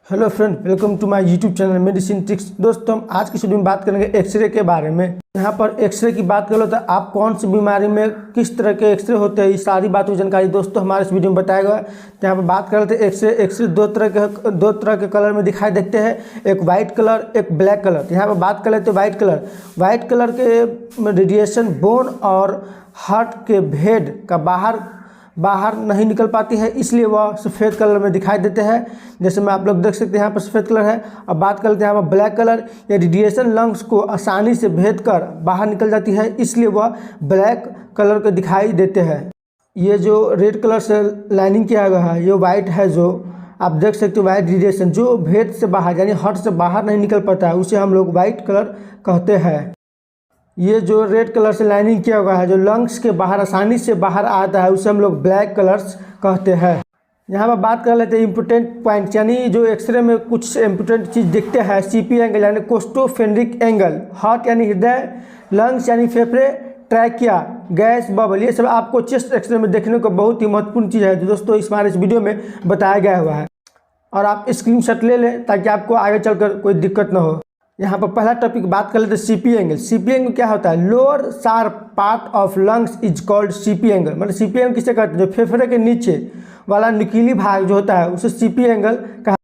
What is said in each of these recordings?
Hello friend, welcome to my YouTube channel medicine tricks. दोस्तों, हम आज की वीडियो में बात करेंगे एक्सरे के बारे में। यहाँ पर एक्सरे की बात करो तो आप कौन सी बीमारी में किस तरह के एक्सरे होते हैं, ये सारी बातों की जानकारी दोस्तों हमारे इस वीडियो में बताया गया है। तो यहाँ पर बात कर रहे थे एक्सरे दो तरह के कलर में दिखाई देते हैं, एक वाइट कलर, एक ब्लैक कलर। तो यहाँ पर बात कर लेते हैं वाइट कलर के रेडिएशन बोन और हार्ट के भेद का बाहर नहीं निकल पाती है, इसलिए वह सफ़ेद कलर में दिखाई देते हैं। जैसे मैं आप लोग देख सकते हैं यहाँ पर सफ़ेद कलर है। अब बात करते हैं यहाँ पर ब्लैक कलर। ये रेडिएशन लंग्स को आसानी से भेद कर बाहर निकल जाती है, इसलिए वह ब्लैक कलर के दिखाई देते हैं। ये जो रेड कलर से लाइनिंग किया गया है, ये वाइट है, जो आप देख सकते हो वाइट रेडिएशन जो भेद से बाहर यानी हार्ट से बाहर नहीं निकल पाता है, उसे हम लोग वाइट कलर कहते हैं। ये जो रेड कलर से लाइनिंग किया हुआ है, जो लंग्स के बाहर आसानी से बाहर आता है, उसे हम लोग ब्लैक कलर्स कहते हैं। यहाँ पर बात कर लेते हैं इम्पोर्टेंट पॉइंट, यानी जो एक्सरे में कुछ इम्पोर्टेंट चीज़ दिखते हैं। सीपी एंगल यानी कोस्टोफेंड्रिक एंगल, हार्ट यानी हृदय, लंग्स यानी फेफड़े, ट्रैकिया, गैस बबल, ये सब आपको चेस्ट एक्सरे में देखने को बहुत ही महत्वपूर्ण चीज़ है, जो दोस्तों इस हमारे इस वीडियो में बताया गया हुआ है। और आप स्क्रीनशॉट ले लें ताकि आपको आगे चलकर कोई दिक्कत ना हो। यहाँ पर पहला टॉपिक बात कर लेते हैं सीपी एंगल। सीपी एंगल क्या होता है? Lower sharp part of lungs is called CP angle. मतलब सीपी एंगल किसे कहते हैं? जो फेफड़े के नीचे वाला नुकीली भाग जो होता है, उसे सीपी एंगल कहा।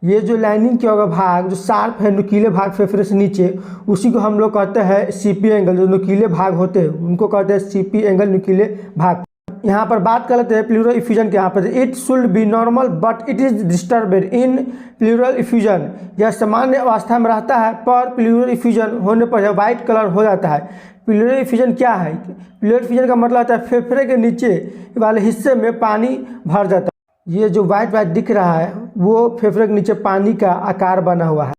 ये जो लाइनिंग किया हुआ भाग जो शार्प है, नुकीले भाग फेफड़े से नीचे, उसी को हम लोग कहते हैं सीपी एंगल। जो नुकीले भाग होते हैं उनको कहते हैं सीपी एंगल, नुकीले भाग। यहाँ पर बात कर लेते हैं प्लूरल इफ्यूजन के। यहाँ पर it should be normal but it is disturbed in pleural effusion. यह सामान्य अवस्था में रहता है, पर प्लूरल इफ्यूजन होने पर यह वाइट कलर हो जाता है। प्लूरल इफ्यूजन क्या है? प्लूरल इफ्यूजन का मतलब होता है फेफड़े के नीचे वाले हिस्से में पानी भर जाता है। ये जो वाइट दिख रहा है वो फेफड़े के नीचे पानी का आकार बना हुआ है।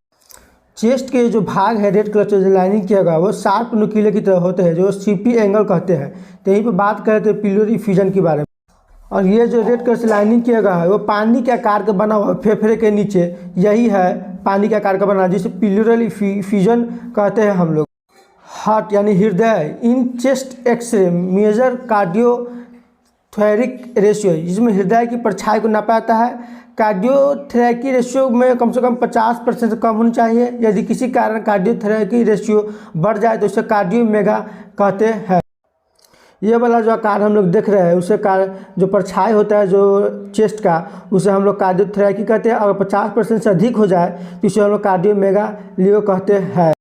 चेस्ट के जो भाग है रेड कलर से जो लाइनिंग किया गया वो शार्प नुकीले की तरह होते हैं, जो सीपी एंगल कहते हैं। तो यहीं पर बात करें तो प्लूरल इफ्यूजन के बारे में। और ये जो रेड कलर से लाइनिंग किया गया है वो पानी के आकार का बना हुआ फेफड़े के नीचे, यही है पानी के आकार का बना, जिसे प्लूरल इफ्यूजन कहते हैं हम लोग। हार्ट यानी हृदय। In chest X ray measure cardiothoracic ratio, जिसमें हृदय की परछाई को नापा जाता है। कार्डियोथोरैकिक रेशियो में कम से कम 50% से कम होनी चाहिए। यदि किसी कारण कार्डियोथोरैकिक रेशियो बढ़ जाए तो उसे कार्डियोमेगा कहते हैं। ये वाला जो आकार हम लोग देख रहे हैं, उसे जो परछाई होता है जो चेस्ट का, उसे हम लोग कार्डियोथोरैकिक कहते हैं। अगर 50% से अधिक हो जाए तो इसे हम लोग कार्डियोमेगा लियो कहते हैं।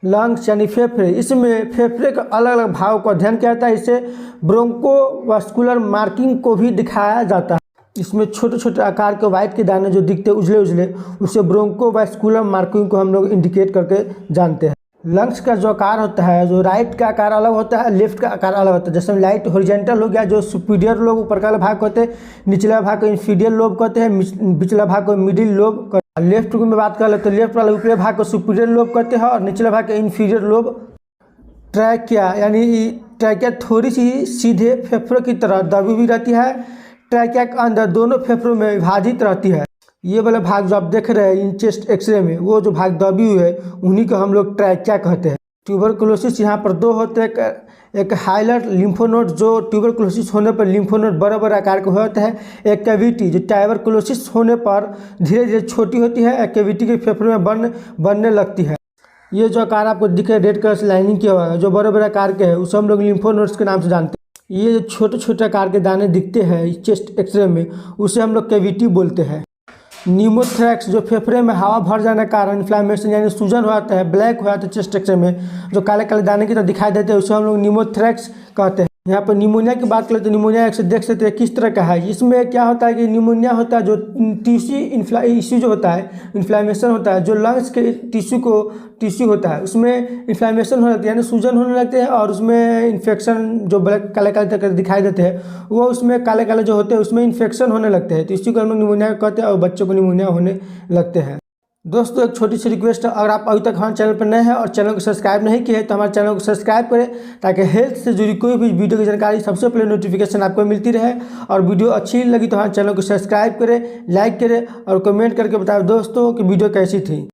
लंग्स यानी फेफड़े। इसमें फेफड़े के अलग अलग भागों का अध्ययन किया जाता है। इसे ब्रोंकोवास्कुलर मार्किंग को भी दिखाया जाता है। इसमें छोटे छोटे आकार के वाइट के दाने जो दिखते हैं उजले उजले, उसे ब्रोंकोवास्कुलर मार्किंग को हम लोग इंडिकेट करके जानते हैं। लंग्स का जो आकार होता है, जो राइट का आकार अलग होता है, लेफ्ट का आकार अलग होता है। जैसे लाइट हॉरिजॉन्टल हो गया, जो सुपीरियर लोब ऊपर का भाग कहते हैं, निचला भाग को इंफीरियर लोब कहते हैं, निचला भाग को मिडिल लोब कहते हैं। लेफ्ट में बात कर ले तो लेफ्ट वाला ऊपरी भाग को सुपीरियर लोब कहते हैं और निचला भाग को इंफीरियर लोब। ट्रैकिया यानी ट्रैकिया थोड़ी सी सीधे फेफड़ों की तरह दबी हुई रहती है। ट्रैकिया के अंदर दोनों फेफड़ों में विभाजित रहती है। ये वाला भाग जो आप देख रहे हैं इन चेस्ट एक्सरे में, वो जो भाग दबी हुई है उन्हीं को हम लोग ट्रैकिया कहते हैं। ट्यूबरकुलोसिस यहाँ पर दो होते हैं, एक हाइलर लिम्फोनोड, जो ट्यूबरकुलोसिस होने पर लिम्फोनोड बड़े बड़े आकार के होते हैं। एक कैविटी जो ट्यूबरकुलोसिस होने पर धीरे धीरे छोटी होती है, एक कैविटी के फेफड़े में बनने लगती है। ये जो आकार आपको दिख रहा है रेड कलर से लाइनिंग किया हुआ है, जो बड़े बड़े आकार के हैं, उसे हम लोग लिम्फोनोड्स के नाम से जानते हैं। ये जो छोटे छोटे आकार के दाने दिखते हैं चेस्ट एक्सरे में, उसे हम लोग कैविटी बोलते हैं। न्यूमोथोरैक्स, जो फेफड़े में हवा भर जाने के कारण इन्फ्लामेशन यानी सूजन हो जाता है, ब्लैक हो जाता है चेस्ट एक्सरे में, जो काले काले दाने की तरह दिखाई देते हैं, उसे हम लोग न्यूमोथोरैक्स कहते हैं। यहाँ पर निमोनिया की बात करें तो निमोनिया एक्सरे देख सकते हैं किस तरह का है। इसमें क्या होता है कि निमोनिया होता है जो टिश्यू जो होता है, इन्फ्लामेशन होता है, जो लंग्स के टिश्यू होता है उसमें इन्फ्लामेशन हो जाती है यानी सूजन होने लगते हैं, और उसमें इन्फेक्शन जो ब्लैक काले काले तरह दिखाई देते हैं, वो उसमें काले काले जो होते हैं उसमें इन्फेक्शन होने लगते हैं। तो इसी को हम लोग निमोनिया कहते हैं और बच्चों को निमोनिया होने लगते हैं। दोस्तों, एक छोटी सी रिक्वेस्ट है, अगर आप अभी तक हमारे चैनल पर नए हैं और चैनल को सब्सक्राइब नहीं किए हैं तो हमारे चैनल को सब्सक्राइब करें, ताकि हेल्थ से जुड़ी कोई भी वीडियो की जानकारी सबसे पहले नोटिफिकेशन आपको मिलती रहे। और वीडियो अच्छी लगी तो हमारे चैनल को सब्सक्राइब करें, लाइक करें और कमेंट करके बताएं दोस्तों कि वीडियो कैसी थी।